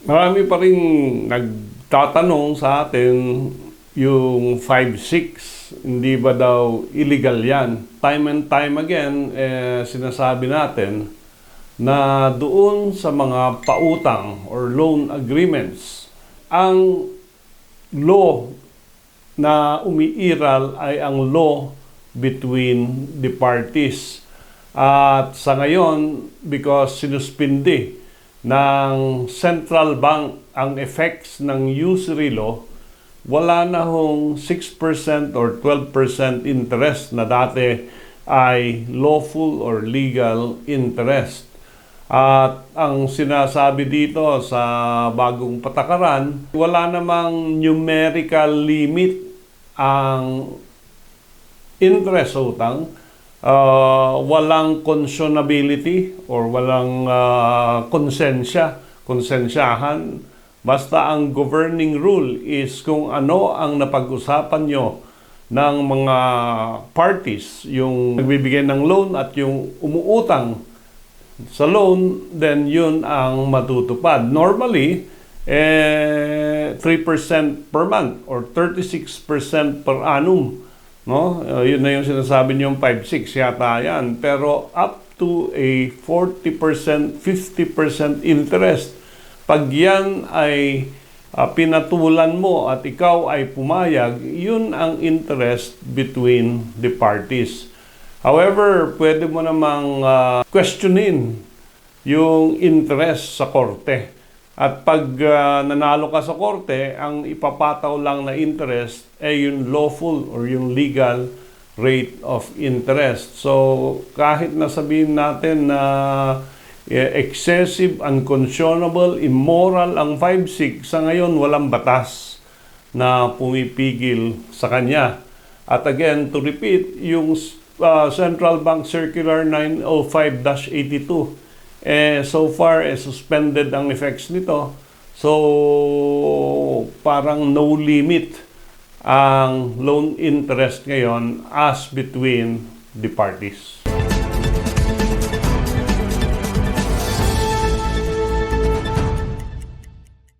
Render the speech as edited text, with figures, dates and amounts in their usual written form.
Marami pa rin nagtatanong sa atin yung 5-6, hindi ba daw illegal yan? Time and time again, sinasabi natin na doon sa mga pautang or loan agreements, ang law na umiiral ay ang law between the parties. At sa ngayon, because sinuspindi ng central bank ang effects ng usury law, wala na hong 6% or 12% interest na dati ay lawful or legal interest. At ang sinasabi dito sa bagong patakaran, wala namang numerical limit ang interest sa utang. Walang conscionability or walang konsensyahan. Basta ang governing rule is kung ano ang napag-usapan nyo ng mga parties, yung nagbibigay ng loan at yung umuutang sa loan, then yun ang matutupad. Normally, 3% per month or 36% per annum. No? Yun na yung sinasabi niyong 5-6 yata yan. Pero up to a 40%, 50% interest. Pag yan ay pinatulan mo at ikaw ay pumayag, yun ang interest between the parties. However, pwede mo namang questionin yung interest sa korte. At pag nanalo ka sa korte, ang ipapataw lang na interest ay yung lawful or yung legal rate of interest. So, kahit nasabihin natin na excessive, unconscionable, immoral ang 5-6, sa ngayon walang batas na pumipigil sa kanya. At again, to repeat, yung Central Bank Circular 905-82, so far, suspended ang effects nito. So, parang no limit ang loan interest ngayon as between the parties.